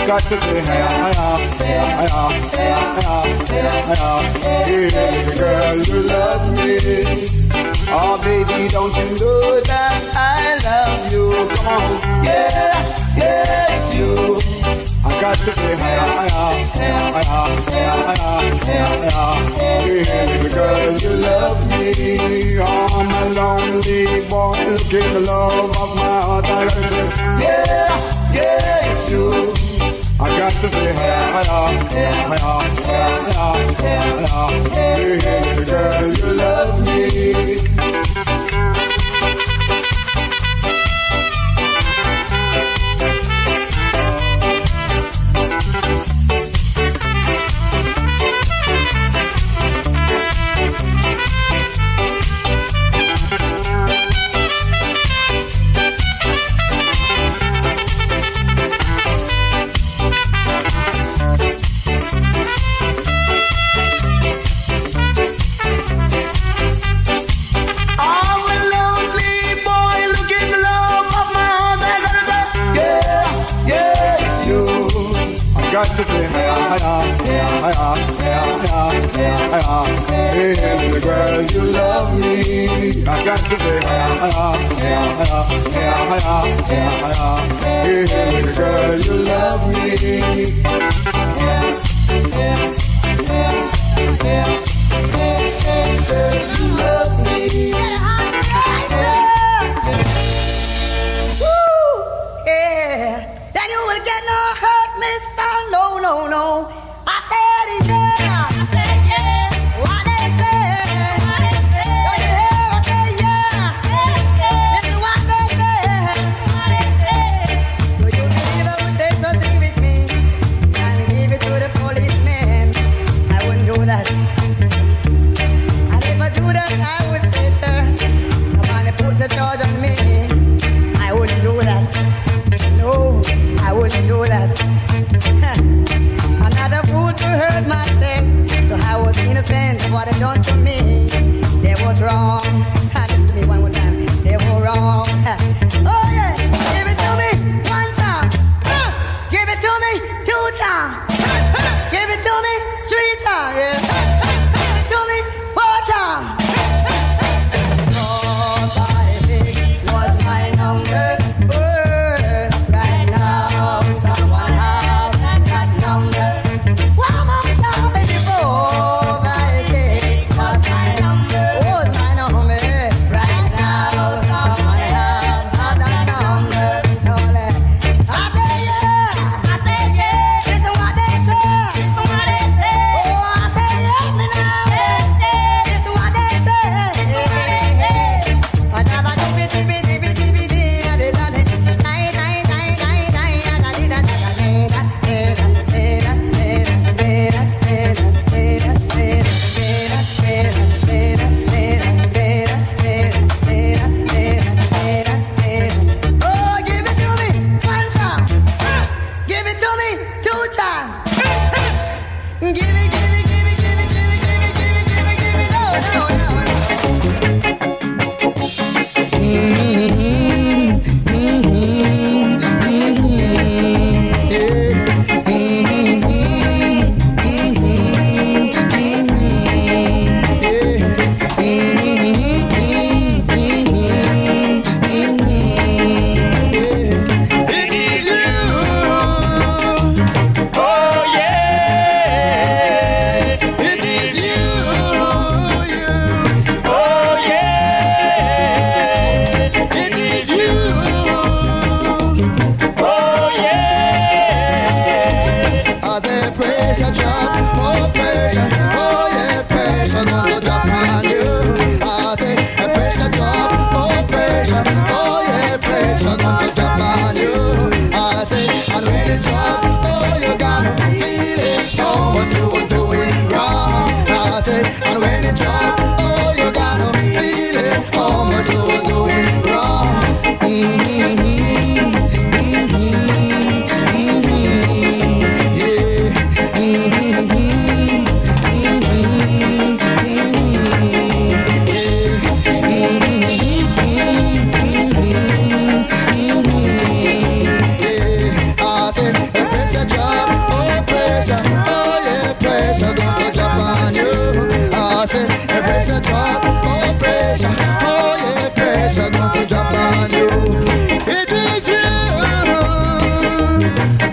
got to say hey, girl, you love me. Oh, baby, don't you know that I love you? Come on, yeah, yes, you. I got to say hey, girl, you love me. I'm a lonely boy looking the love of my heart. I got to say yeah, yes, you. I got to say hey, girl, you love me. Got to say hey, girl, you love me. I got to say hey, girl, you love me. You love me. Woo! Yeah. Then you will get no hurt, mister. No. I said yeah. I said yeah. What they say? Don't you hear? I say yeah. This is what they say. Do you believe I would take something with me and give it to the policeman? I wouldn't do that. And if I do that, I would say, sir, come on and put the charge on me. I wouldn't do that. No, I wouldn't do that. I'm not a fool to hurt myself, so I was innocent of what they done to me. They was wrong. Listen to me one more time. They were wrong. Oh yeah, give it to me one time. Give it to me 2 times. Give it to me 3 times. Yeah. Give it to me 4 times. Was my number. pressure, oh yeah, pressure going to drop on you. It is you.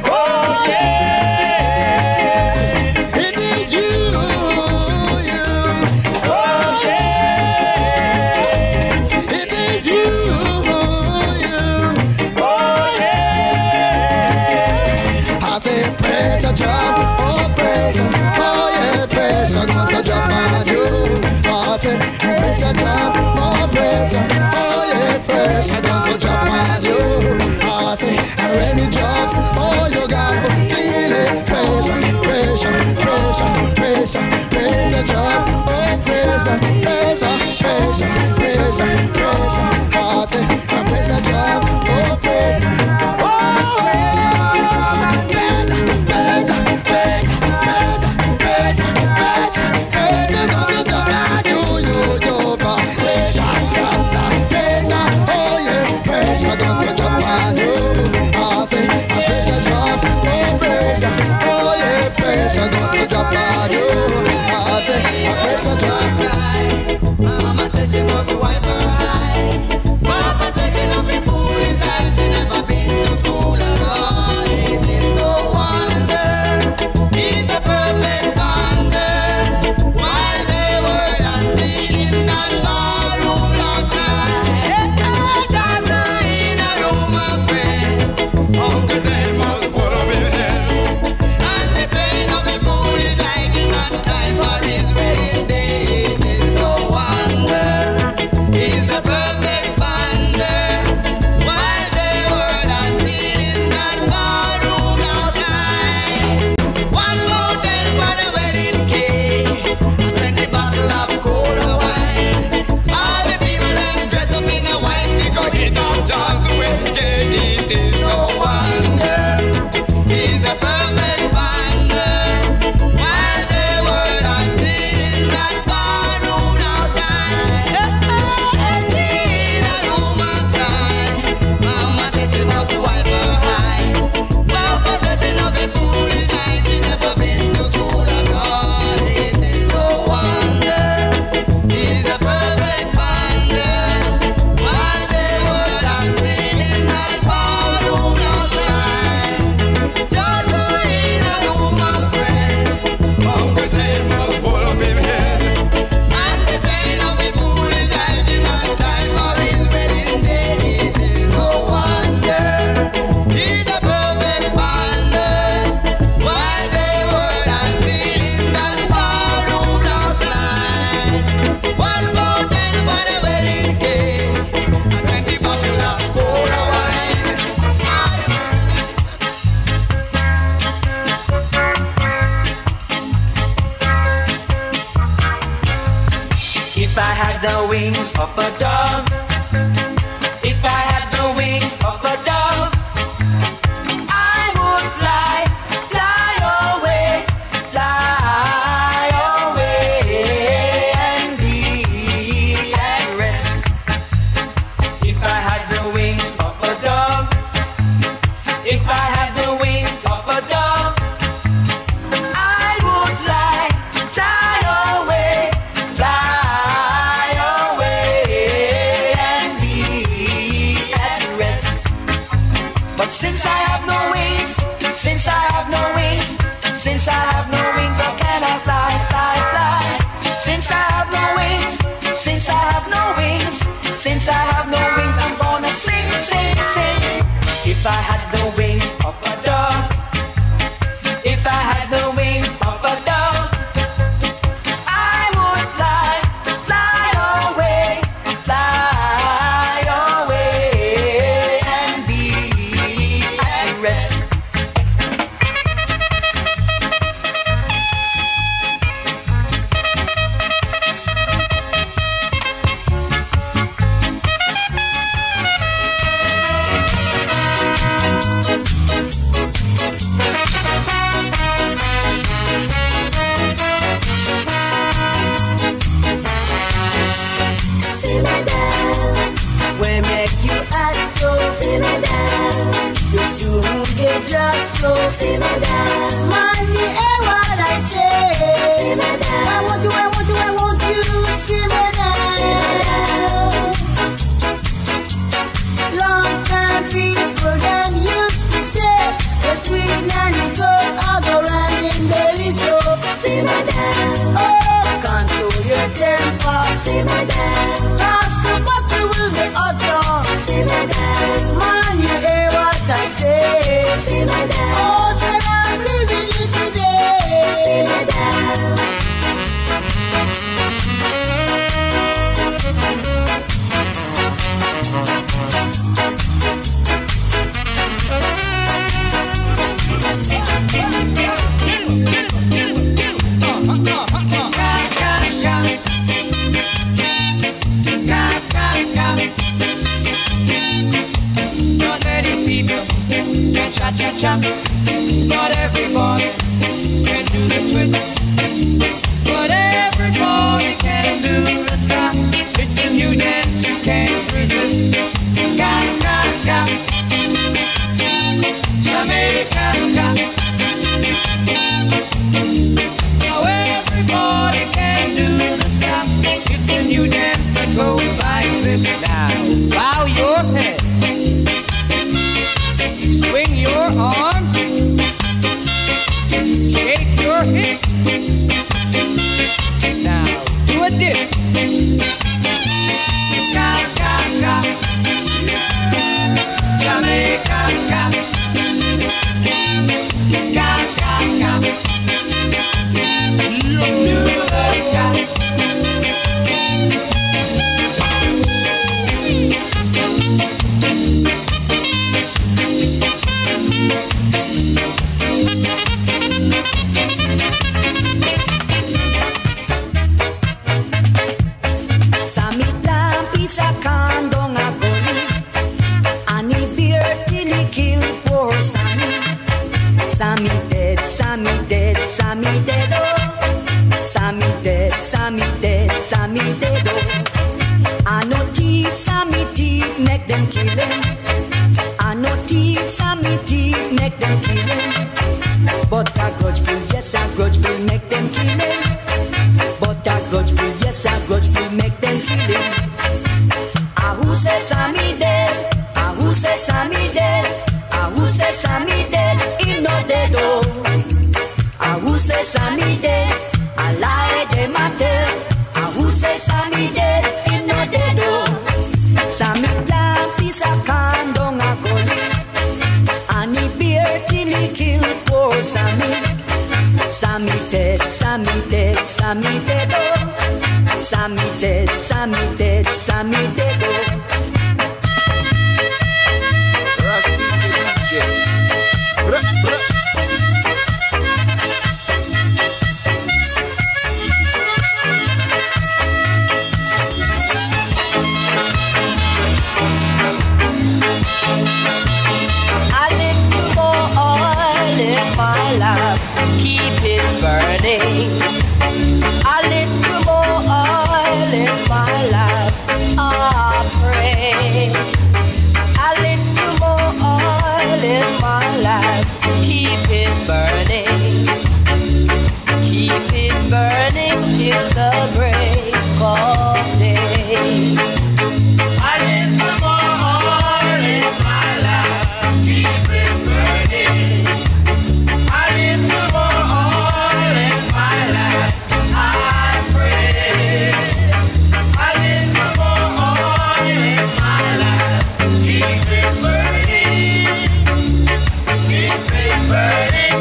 Oh yeah, it is you. Oh yeah, it is you. Oh yeah, I say pressure drop, oh pressure, oh yeah, pressure going to drop on you. I say pressure drop, oh pressure, oh yeah, pressure going to drop on you. I say, and when it drops, oh you got to feel it. Pressure, pressure, pressure, pressure, pressure drop, oh pressure, pressure, pressure, pressure, pressure. I say, and pressure drop, oh pressure, oh pressure, pressure, pressure, pressure, pressure, pressure, pressure gonna drop on you, pressure, oh yeah, pressure gonna drop on you. I say, pressure drop, oh pressure, oh yeah, pressure gonna drop on you. I say, pressure drop. Mama says she must wipe her eye. Papa says she not be foolish like she never been to school at all. It is no wonder he's a perfect wonder. While they were dancing in that ballroom last night, just in a room of friends. Uncle said must pull up his head, and they say no be foolish like it's not time for his wedding day. It is no wonder he's a perfect wonder. While they were dancing in that ballroom last night, 1 more ten for the wedding cake, 20 bottle of cola wine. All the people them dress up in a white, they go hit up just the wedding cake. It is no wonder he's a perfect wonder. While they were dancing in that ballroom last night, in a room of pride. Mama said she must wipe her eye. Papa said she not be foolish like she never been to school at all. It is no wonder he's a perfect wonder. While they were dancing in that ballroom last night, just in a room of friends. Uncle say must pull up his head, and they say no be foolish like it's not time for his wedding day. It is no wonder he's a perfect wonder. While they were dancing in that ballroom last night, 1 more ten for the wedding cake, 20 bottles of cola wine. If I had the wings of a dove, if I had the wings of a dove, I would fly, fly away, and be at rest. If I had the wings of a dove, if I had the wings of a dove, I would fly, fly away, and be at rest. But since I have no wings, since I have no wings, since I have no wings, how can I fly, fly, fly? Since I have no wings, since I have no wings, since I have no wings, I'm gonna sing, sing, sing. If I had the wings of a dove, if I had the wings of a dove, I would fly, fly away, and be at rest. I want you, simmer down. cha-cha-cha. Not everybody can do the twist, but everybody can do the ska. It's a new dance you can't resist. Ska, ska, ska. Jamaica ska. Now everybody can do the ska. It's a new dance that goes like this. Now bow your head, swing your arms, shake your hips. Now do a dip. Ska, ska, ska. Jamaica ska. Ska, ska, ska. Do the ska. Make them kill him. I know thieves and me thief make them kill him. But a grudgeful, yes, a grudgeful make them kill him. But a grudgeful, yes, a grudgeful make them kill him. Ah, who says Sammy dead? Ah, who says Sammy dead? Ah, who says Sammy dead? He no dead oh. Ah, who says Sammy dead? I lie them a tell. Ah, who says Sammy dead? He no dead oh. Sammy lamp is a can down a gully, and he bear till he kill poor Sammy. Sammy dead, Sammy dead, Sammy dead oh. Sammy dead, Sammy dead, Sammy dead oh. Keep it burning. A little more oil in my life, I pray. A little more oil in my life. Keep it burning. Keep it burning till the break of day. A little more oil in my life. Keep it burning. Keep it burning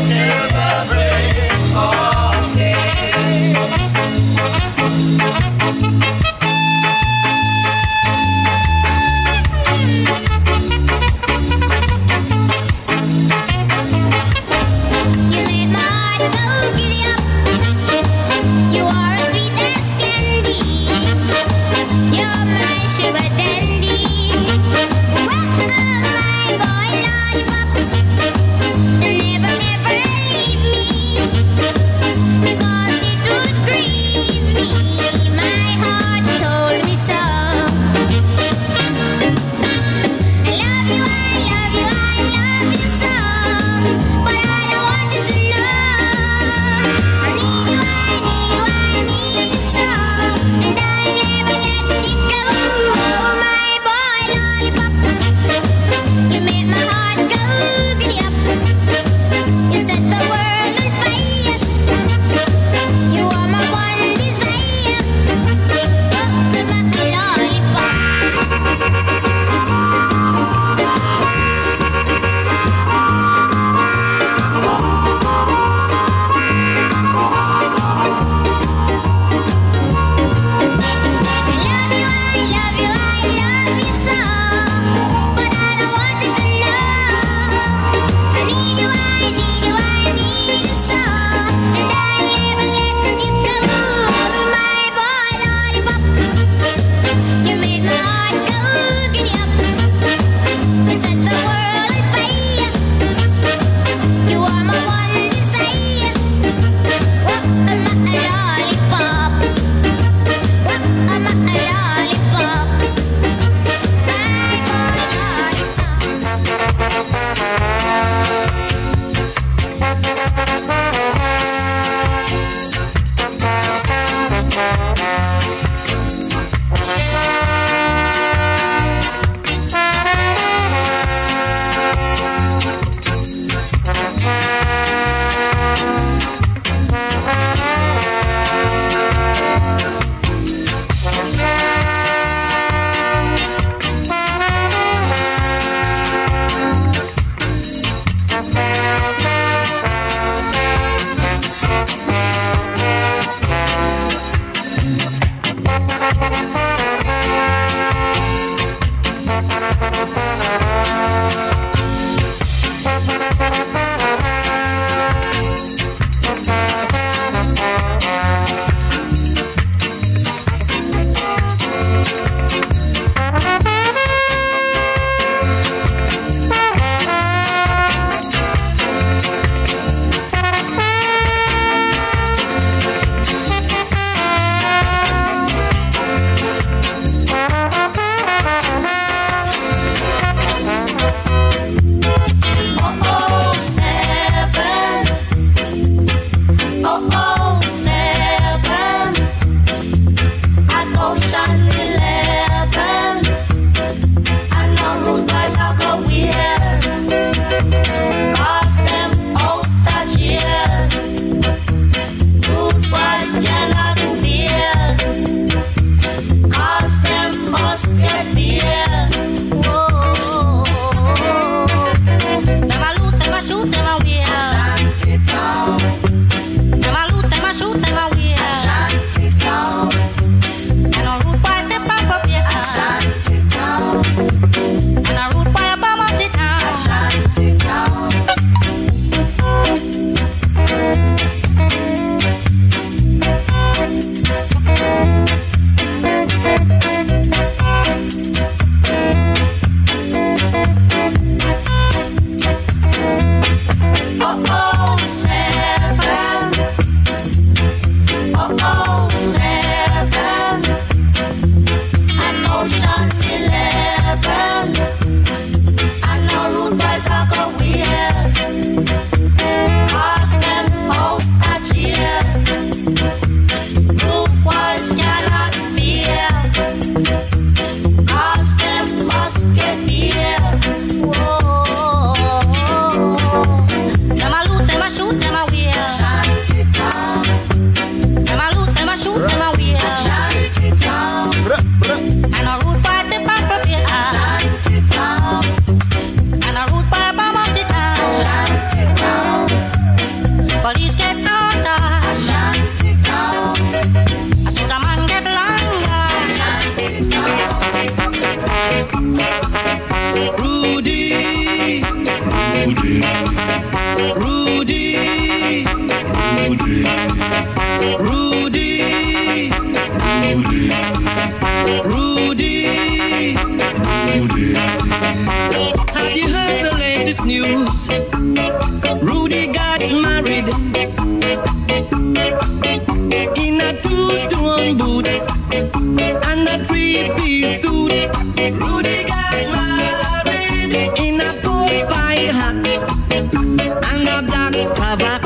and a black cravat.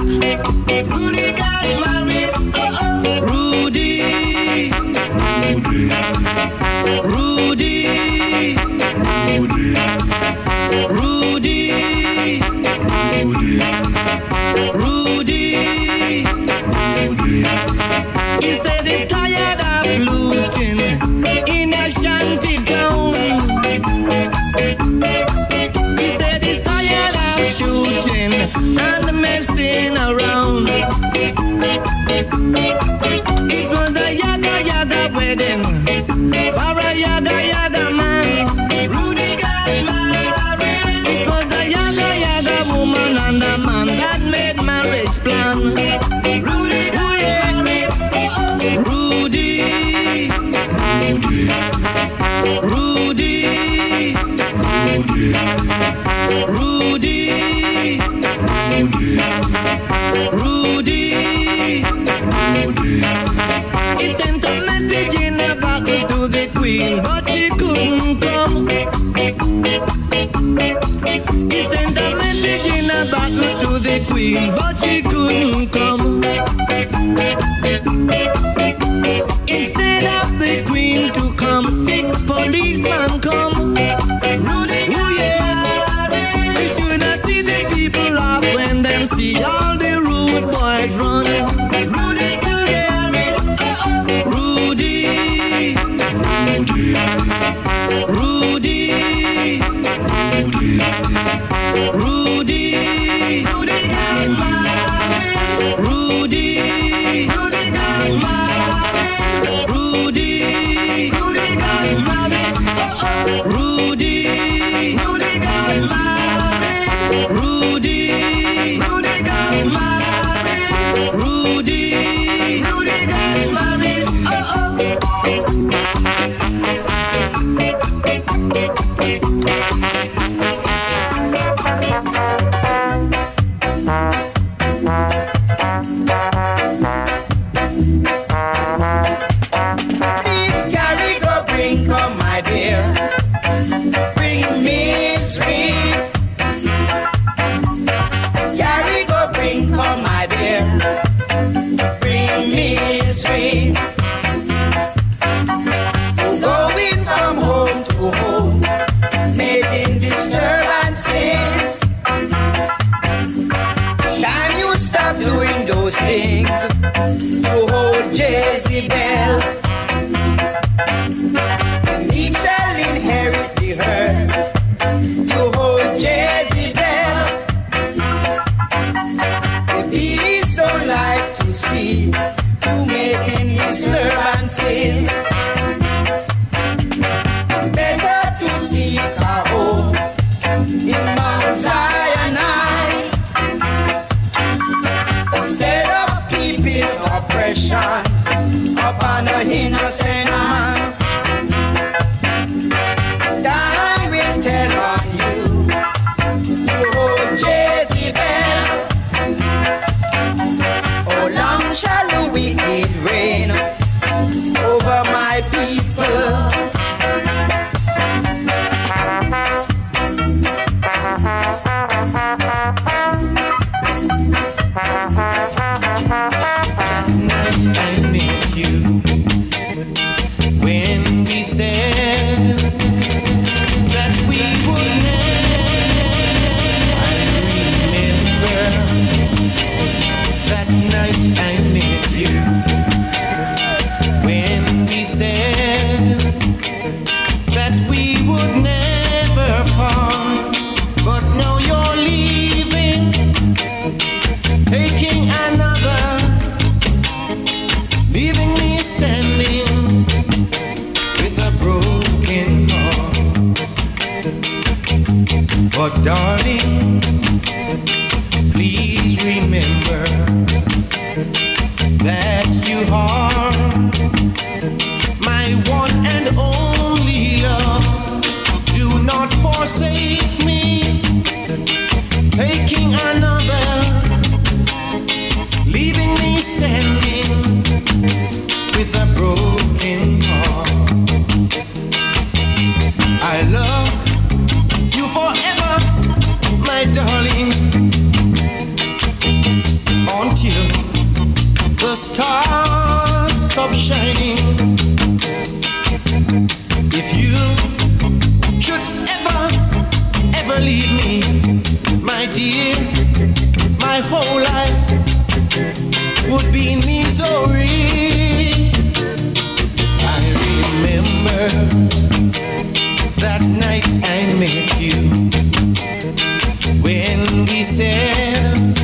Rudy got married. Rudy. Rudy. Rudy. Rudy. He said he's tired of looting in a shanty town. He said he's tired of shooting and messing around. It was a yaga yaga wedding for a yaga yaga man. Rudy got married. It was a yaga yaga woman and a man that made marriage plan. Rudy got married. Rudy. Rudy. Rudy. Rudy. He sent a message in a bottle to the queen, but she couldn't come. He sent a message in a bottle to the queen, but she couldn't come. Instead of the queen to come, 6 policemen come. Rudy, oh yeah, we should have seen the people laugh when them see all the rude boys run. Rudy, Rudy, Rudy, Rudy, Rudy got married. Rudy, Rudy got married. Rudy, Rudy got married. Rudy, Rudy got married. Rudy, Rudy got married. Rudy, Rudy got married. Please carry go bring come my dear. Bring misery. Carry go bring come my dear. Bring misery. Going from home to home, making disturbances. Time you stop doing those things, you hold Jezebel. He shall inherit the earth, you hold Jezebel. The beast don't like to see you making disturbances. It's better to seek a home in Mount Sinai instead of keeping oppression upon an innocent man. Time will tell on you, you hold Jezebel. How long shall you would be in misery. I remember that night I met you, when we said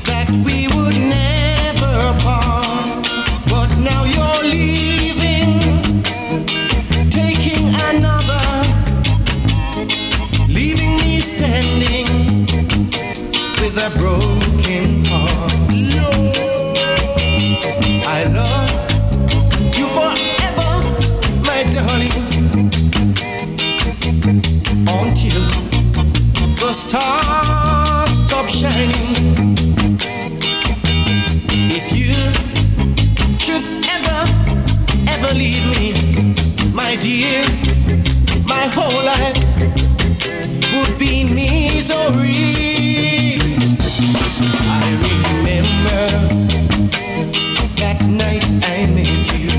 that we would never part. But now you're leaving, taking another, leaving me standing with a broken heart. I love you forever, my darling, until the stars stop shining. If you should ever leave me, my dear, my whole life would be in misery. I remember that night I met you,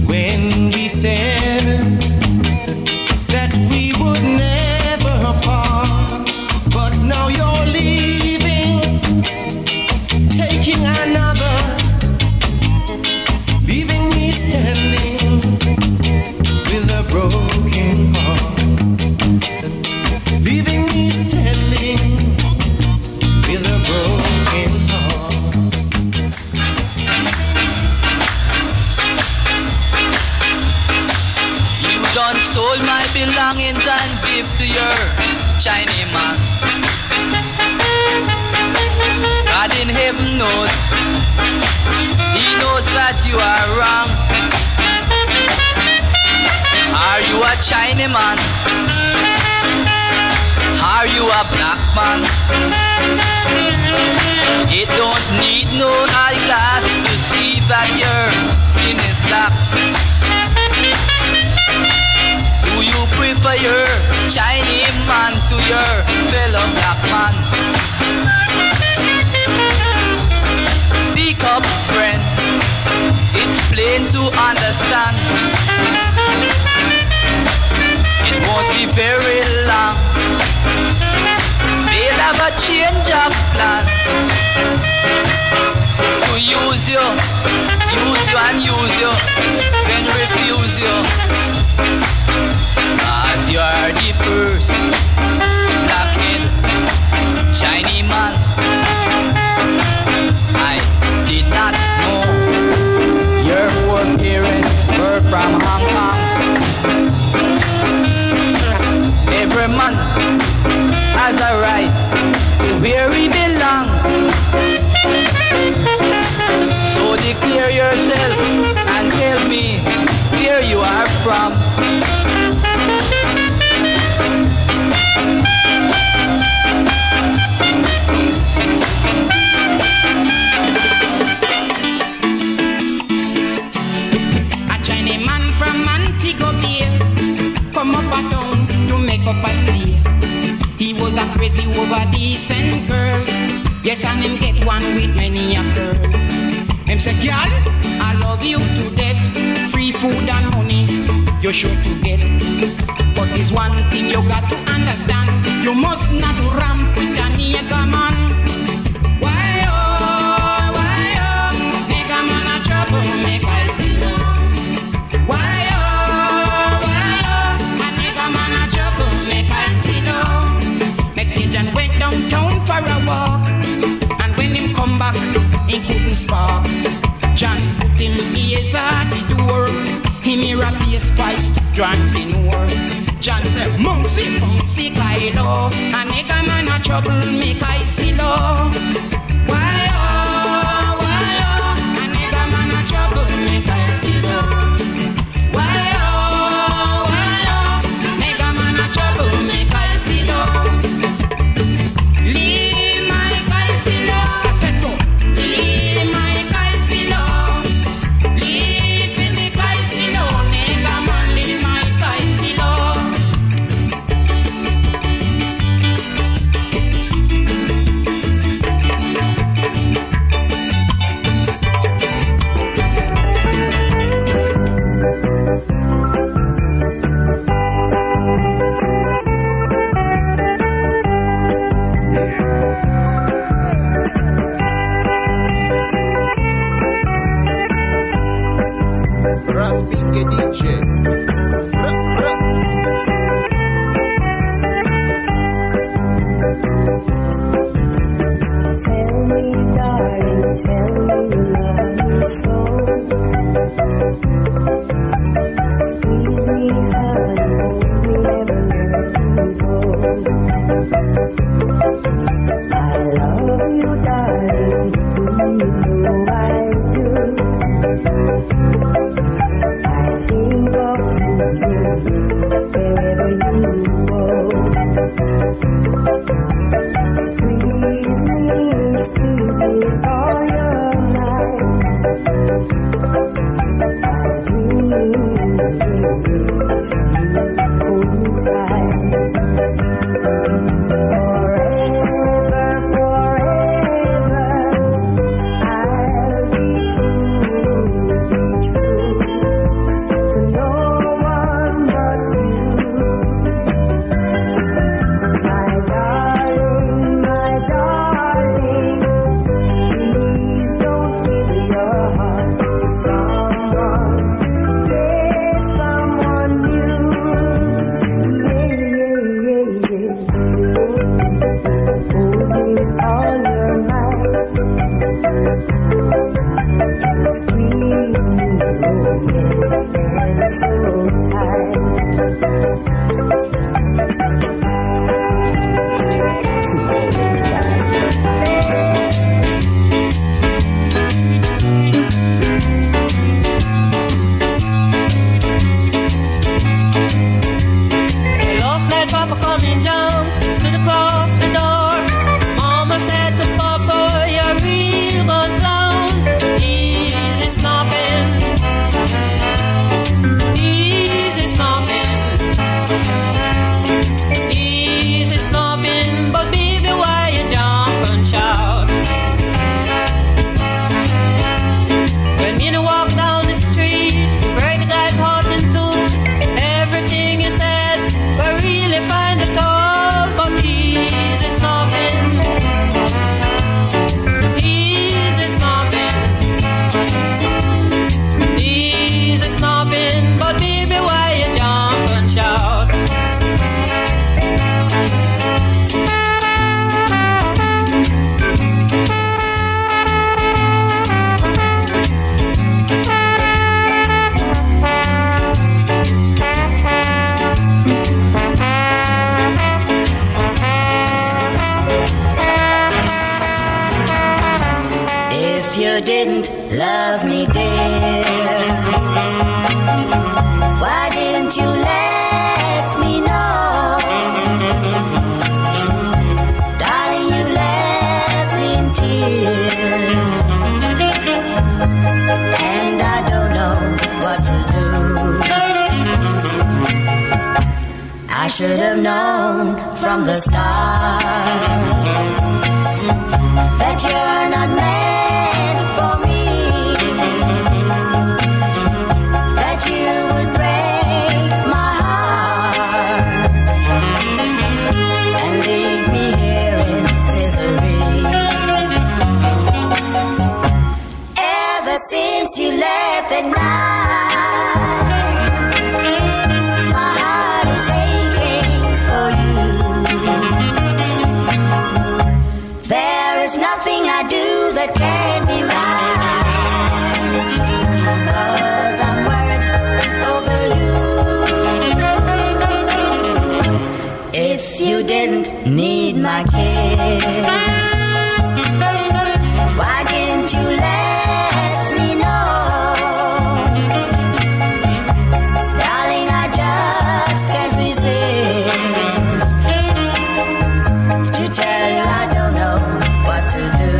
when we said that we would never part. But now you're leaving, taking another, leaving me standing with a broken heart, leaving me standing with a broken heart. You done stole my belongings and give to your Chinese man. God in heaven knows, He knows that you are wrong. Are you a Chinese man? Are you a black man? It don't need no eyeglass to see that your skin is black. Do you prefer your Chinese man to your fellow black man? Speak up, friend, it's plain to understand. It won't be very long, they'll have a change of plan to use you and use you, then refuse you. As you are the first black-head Chinese man, I did not know your foreparents were from Hong Kong. Every man has a right to where he belongs. So declare yourself and tell me where you are from. A Chinese man from Montego Bay come up a town to make up a stay. He was a crazy over decent girl. Yes, and him get one with many a girls. Him say, girl, I love you to death. Free food and money, you sure to get. But there's one thing you got to understand. You must not ramp with a nigga man. Why oh, nigga man a trouble, make I see you. Why oh, a nigga man a trouble, make I see you. Mexican went downtown for a walk, and when him come back, he couldn't spark. John put him ears at the door. Him hear a bass spiced dancing war. John said, Munksy, Munksy, Kylo. A nigga man a trouble, make I see low. Why oh, a nigga man a trouble, make I see low. Why oh, nigga man a trouble, make I see low. Leave my guy see low. I said go. Leave my guy see low. Leave me guy see low. Nigga man, leave my guy see low. you didn't love me, dear, why didn't you let me know? Darling, you left me in tears, and I don't know what to do. I should have known from the start that you're not meant for me, that you would break my heart and leave me here in misery. Ever since you left at night, my heart is aching for you. There is nothing I do that can be right, 'cause I'm worried over you. If you didn't need my kiss, why didn't you let me know? Darling, I just can't resist to tell you I don't know what to do.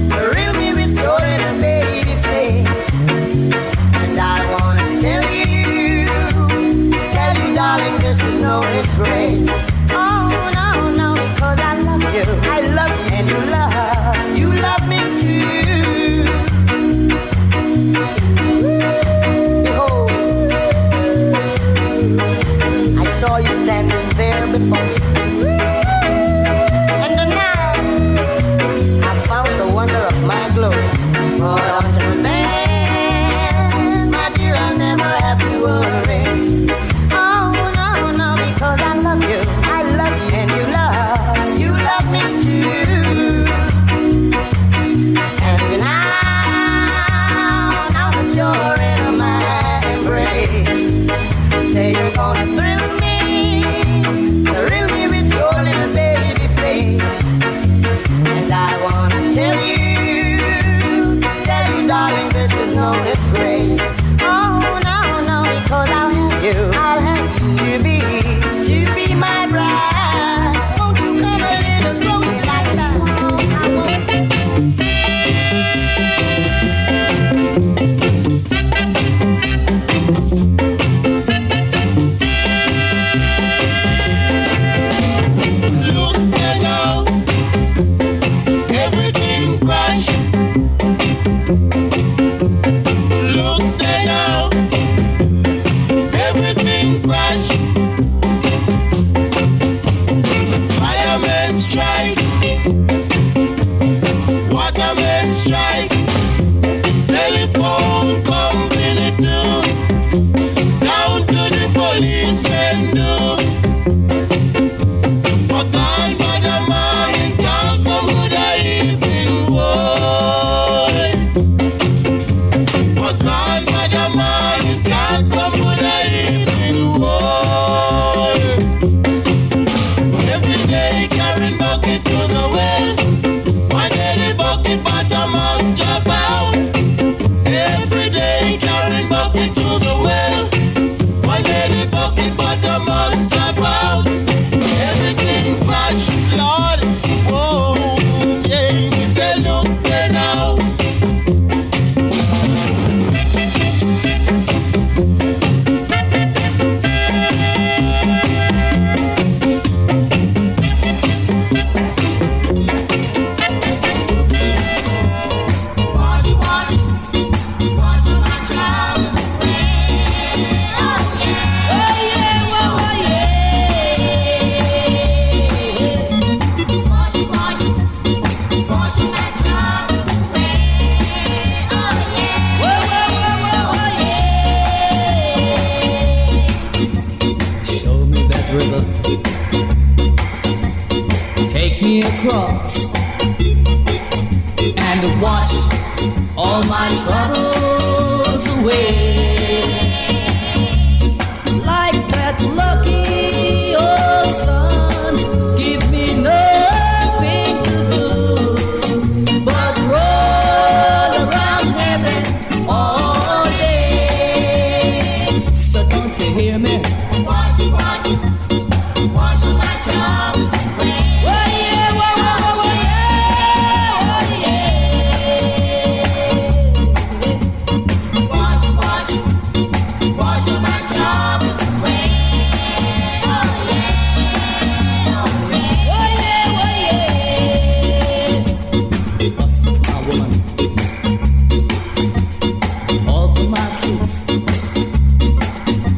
Thrill me darling, this is no disgrace. Oh, no, no, because I'll have you to be my bride. Won't you come a little closer like that? Look now, everything crash. Look now, everything crash. Firemen strike, watermen strike, telephone company too, down to the policemen do. But on Madam Man can't come with a evening boy. But on Madam Man can't come with a evening boy. Every day carrying bucket to the well. One day the bucket bottom must drop out. Every day carrying bucket to the well. One day the bucket bottom must drop out. Everything crash, Lord. Oh, yeah. We say look there now. Show me that river. Take me across and wash all my troubles away. Like that lucky old sun, give me nothing to do but roll around heaven all day. So don't you hear me? Wash my troubles away. Oh yeah, oh yeah. Wash my troubles away. Oh yeah, oh yeah. Bustin' my woman, all for my kids.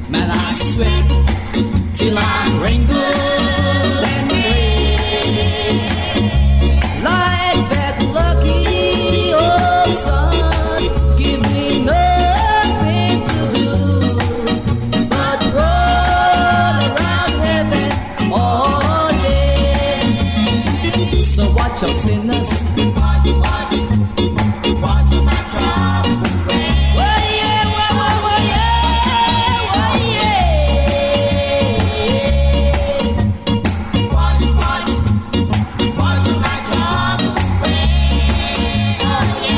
Man, I sweat till I'm wrinkled and gray. Like that lucky old sun, give me nothing to do but roll around heaven all day. So watch out, sinners. Wash my troubles away. Oh yeah, oh yeah, oh yeah. Wash my troubles away. Oh yeah.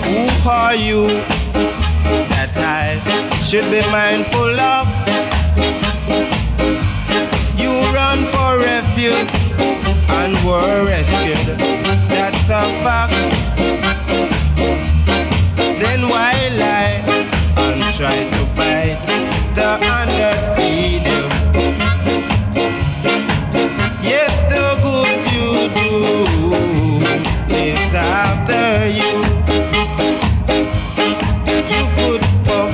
Who are you that I should be mindful of? You run for refuge and were rescued. That's a fact. Then why lie and try to bite the hand that feed you? Yes, the good you do is after you. You could puff,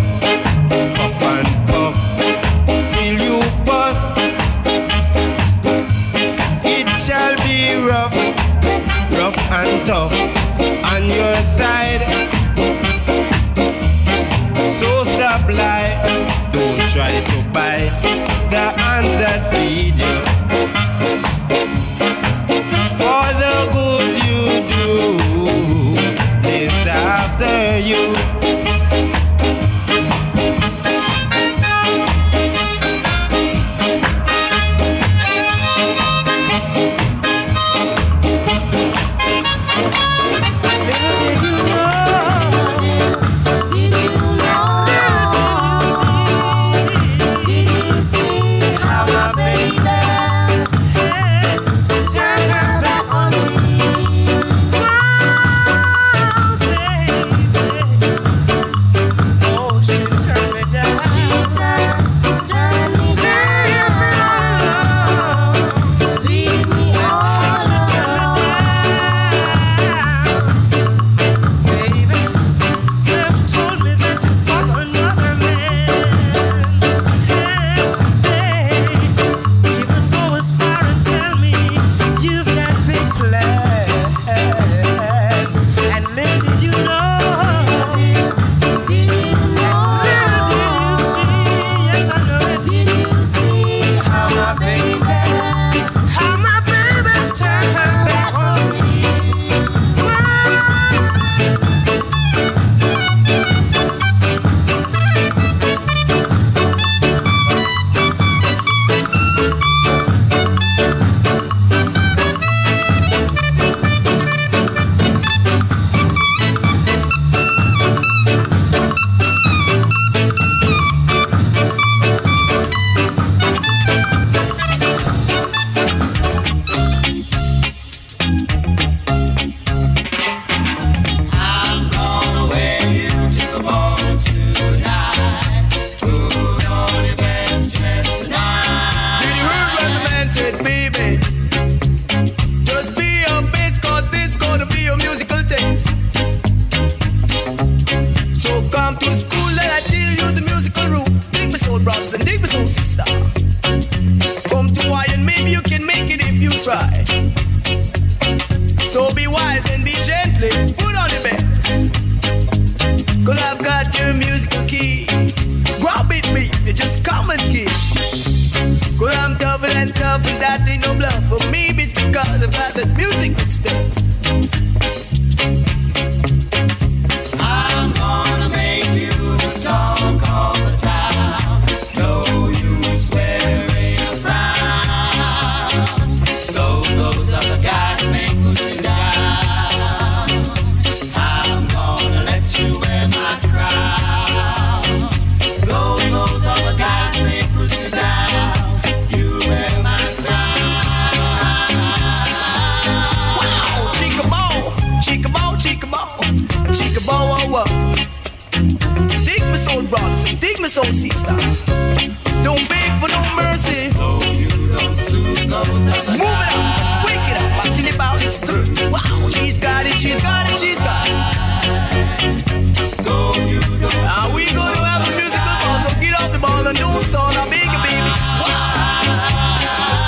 puff and puff till you bust. It shall be rough, rough and tough on your side. So stop lie, don't try to bite the hands that feed you. For the good you do So be wise and be gently, put on the best. Cause I've got your musical key. Grab it, baby, just come and kiss. Cause I'm tougher and tougher, that ain't no bluff. For me, it's because I've got that music good stuff. I'm gonna make you the talk all the time. No use wearing a frown. Though those other guys may put you down, I'm gonna let you wear my crown. Though those other guys may put you down, you wear my crown. Wow, chica-bow, chica-bow, chica-bow, chica-bow, wow, wow. Dig me soul brothers and dig me soul sisters. Don't beg for no mercy. No, you don't suit those other Move it guys. up, wake it up, acting about it's good. Wow, she's got it, she's got it, she's got it. No, you don't. Now we gonna have a musical ball, so get off the ball and don't stall. Now big baby, wow.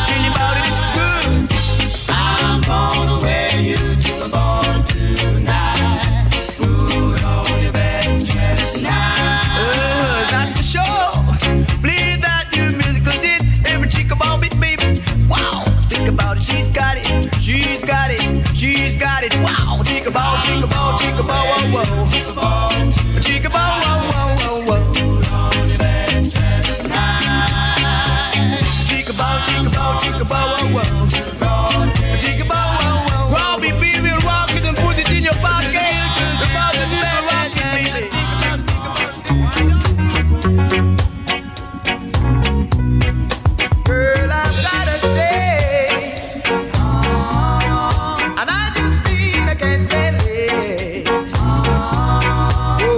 Tell you about it, it's good. I'm gonna wear you to the ball tonight. Put on your best dress now. That's the show. Play that new musical did. Every chick about it, baby. Wow, think about it, she's got it, she's got it, she's got it. Wow, chick about, wow, wow. Chick about, wow, wow, wow. Put on your best dress tonight. Chick about, wow, wow. Chick about, wow, wow. Robbie, baby, rock it and put it in your pocket. About to do the rocking, baby. Girl, I've got a date, and I just mean I can't stand it. Oh,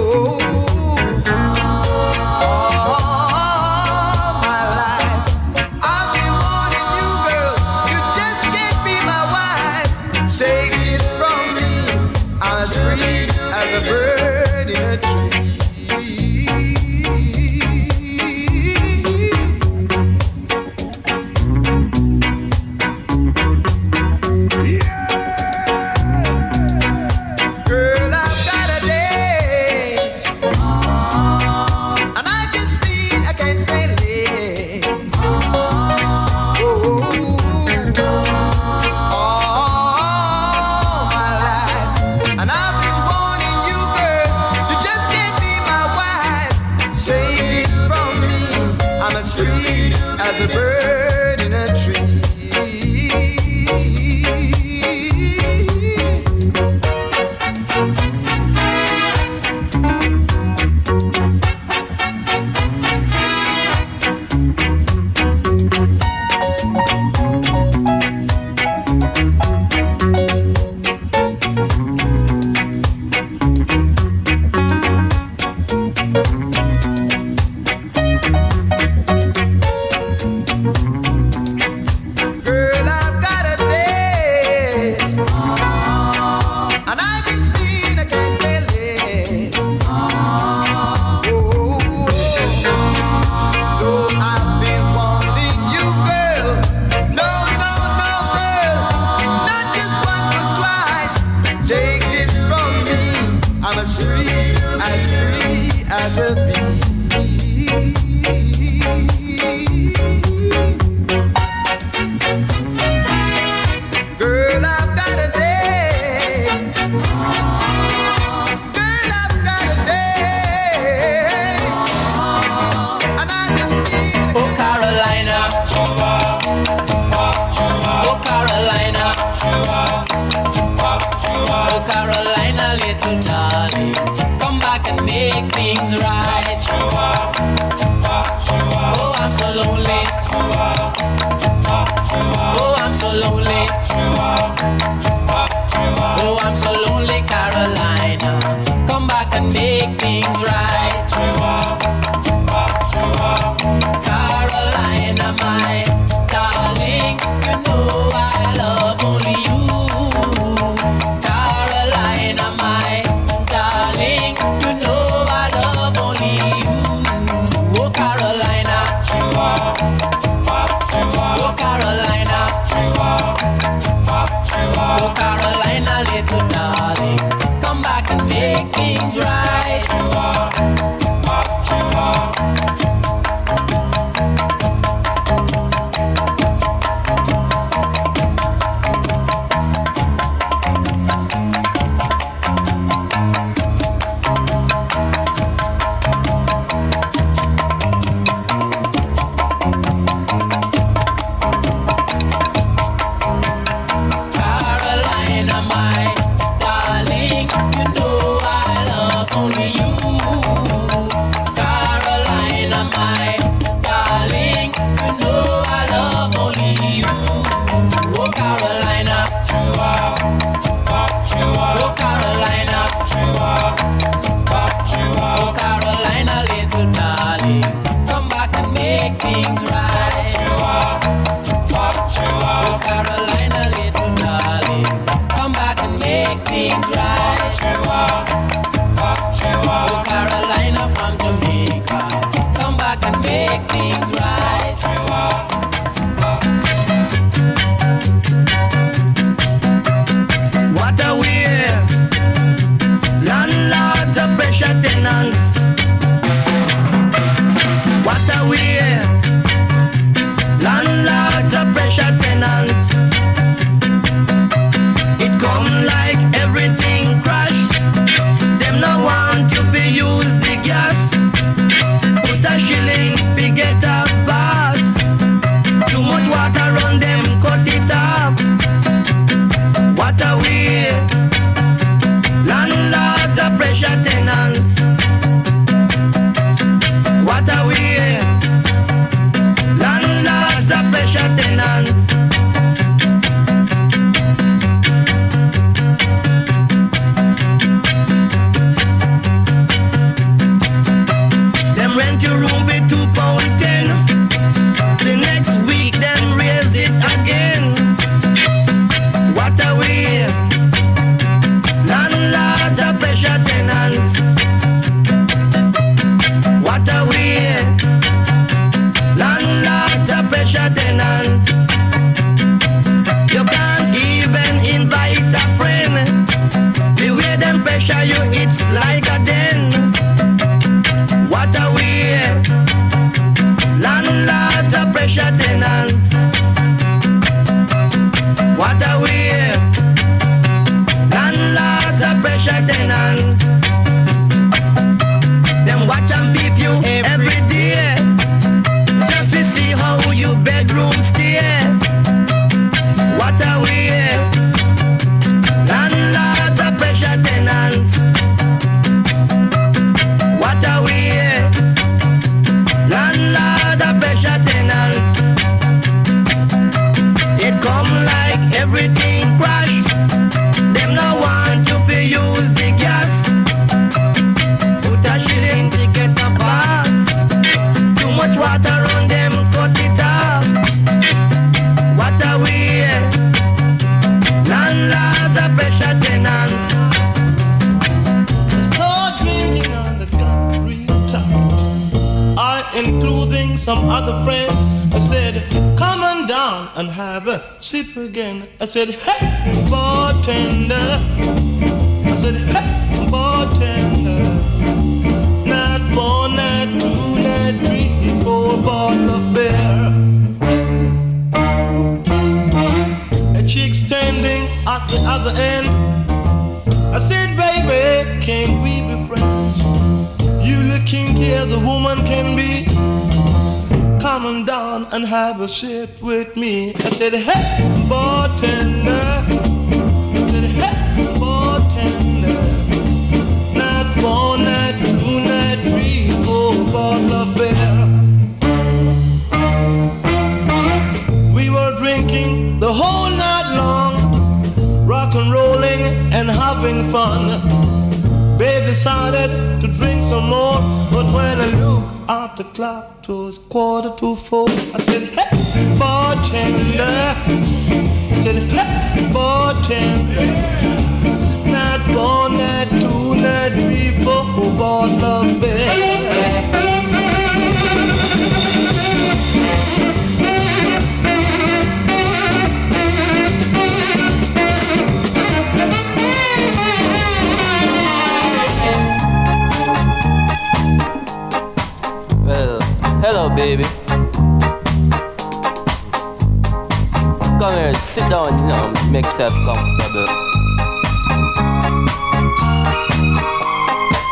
all my life I've been wanting you, girl. You just can't be my wife. Take it from me, I'm as free as a bird in a tree. Girl, I've got a date, and I just mean I can't stay late. Oh, all my life, and I've been wanting you, girl. You just can't be my wife. Take it from me, I'm as free as a bird in a tree. Girl, I've got a date, and I just mean I can't stay late. Oh, though I've been wanting you, girl. No, no, no, girl, not just once but twice. Take this from me, I'm as free as a bee. Girl, I've got a date. Girl, I've got a date, and I just need. Oh Carolina, oh Carolina, oh Carolina, little darling, come back and make things right. Oh, I'm so lonely. Oh, I'm so lonely. Oh, I'm so lonely, Carolina. Come back and make things right. Carolina, my darling, you know I love only you. Carolina, my darling, you know I love only you. Oh, Carolina, oh, Carolina, oh, Carolina, little darling, come back and make things right. Sip again. I said, hey, bartender. I said, hey, bartender. Not one, not two, not three, 4 bottles of beer. A chick standing at the other end. I said, baby, can we be friends? You look kinky as a woman can be. Come on down and have a sip with me. I said, hey, bartender. I said, hey, bartender. Not one, not two, not three, 4 bottles of beer. We were drinking the whole night long, rock and rolling and having fun. Babe decided to drink some more, but when I looked at the clock, it was 3:45. I said, hey, bartender. I said, hey, bartender. Not one, not two, not three, 4 bottles of beer. baby. Come here, sit down, you know, make yourself comfortable.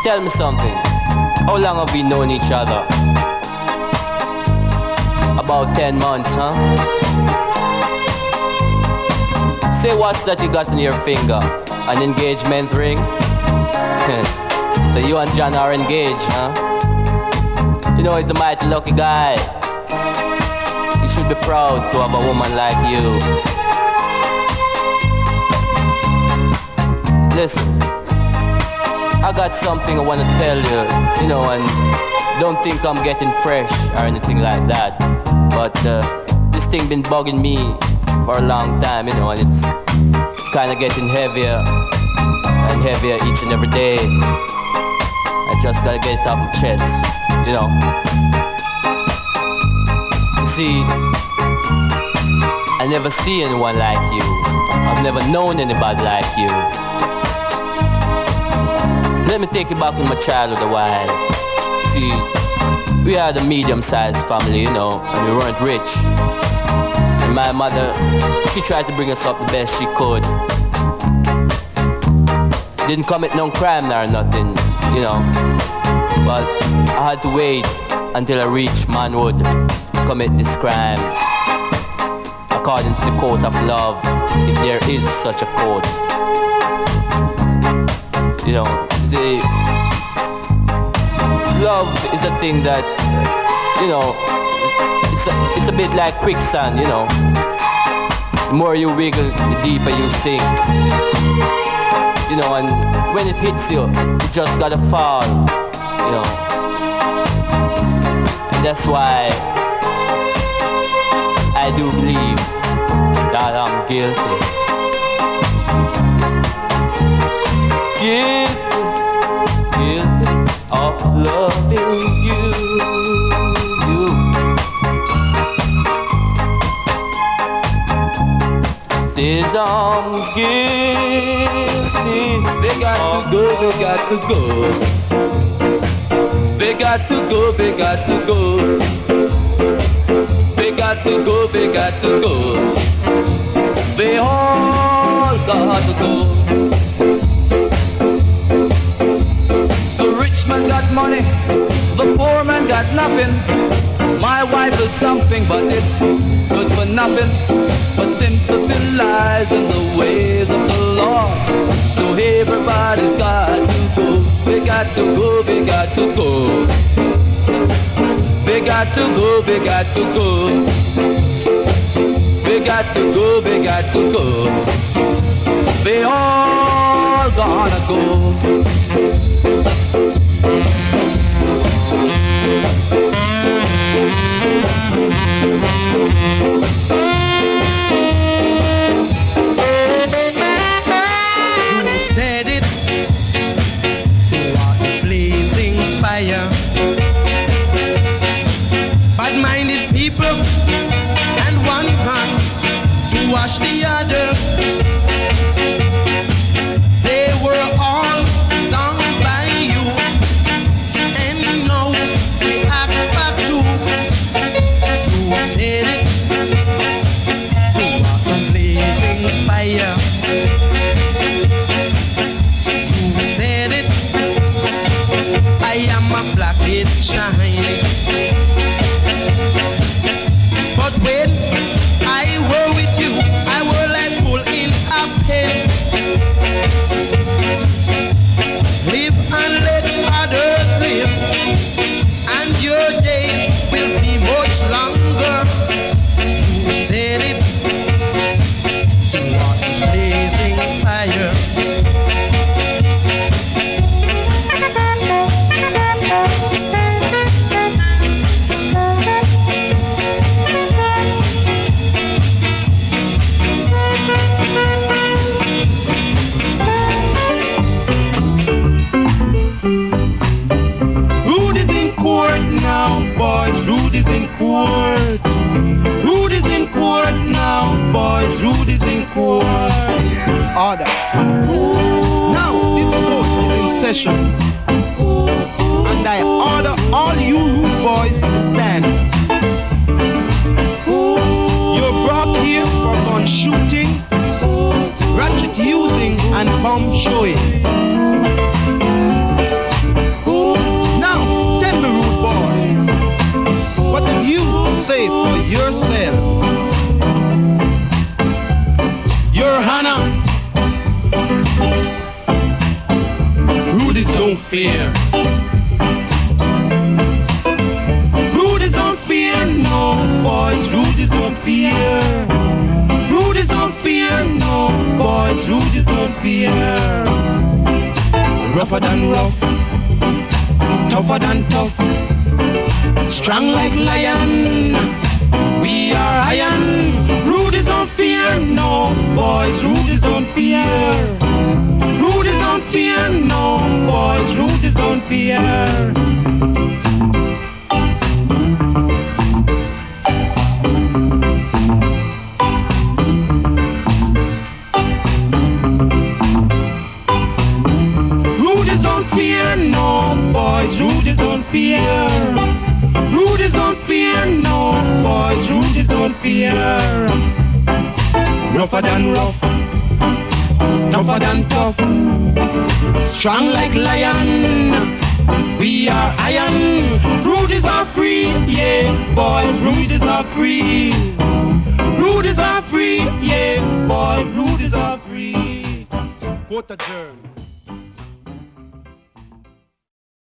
Tell me something. How long have we known each other? About 10 months, huh? Say what's that you got on your finger? An engagement ring? So you and John are engaged, huh? You know he's a mighty lucky guy. You should be proud to have a woman like you. Listen, I got something I want to tell you, you know, and don't think I'm getting fresh or anything like that. But this thing been bugging me for a long time, you know, and it's kind of getting heavier and heavier each and every day. I just gotta get it off my chest, you know. You see, I never see anyone like you. I've never known anybody like you. Let me take you back in my childhood a while. See, we had a medium-sized family, you know, and we weren't rich. And my mother, she tried to bring us up the best she could. Didn't commit no crime or nothing, you know. But I had to wait until I reached manhood to commit this crime. According to the code of love, if there is such a code. You know, see, love is a thing that, you know, it's a bit like quicksand, you know. The more you wiggle, the deeper you sink. You know, and when it hits you, you just gotta fall, you know. And that's why I do believe that I'm guilty. Guilty of loving you. Says I'm guilty. They got to go, they got to go. They got to go, they got to go. They got to go, they got to go. They all got to go. The rich man got money, the poor man got nothing. My wife is something, but it's good for nothing. But sympathy lies in the ways of the Lord. So everybody's got to go. They got to go, they got to go. They got to go, they got to go. They got to go, they got to go. They all gonna go. Bad-minded people and one hand to wash the other. They were all sung by you, and now we have back to. Who said it? To walk a blazing fire. Who said it? I am a black it shining. But when I were with you, I were like bull in a pen. Live and let others live, and your days will be much longer. Who said it? So what a blazing fire. Boys, Rude is in court. Rude is in court now, boys. Rude is in court. Order. Now this court is in session, and I order all you rude boys to stand. come show it. Now, tell me, rude boys, what do you say for yourselves? Your Hannah, rudies don't fear. Rudies don't fear, no boys, rudies don't fear. Rudies don't fear, no boys, rudies don't fear. Rougher than rough, tougher than tough, strong like lion, we are iron. Rudies don't fear, no boys, rudies don't fear. Rudies don't fear, no boys, rudies don't fear. Rudies don't fear, no boys, rudies don't fear. Rudies don't fear, no boys, rudies don't fear. Rougher than rough, tougher than tough, strong like lion, we are iron. Rudies are free, yeah, boys, rudies are free. Rudies are free, yeah, boys, rudies are free. Quote adjourned.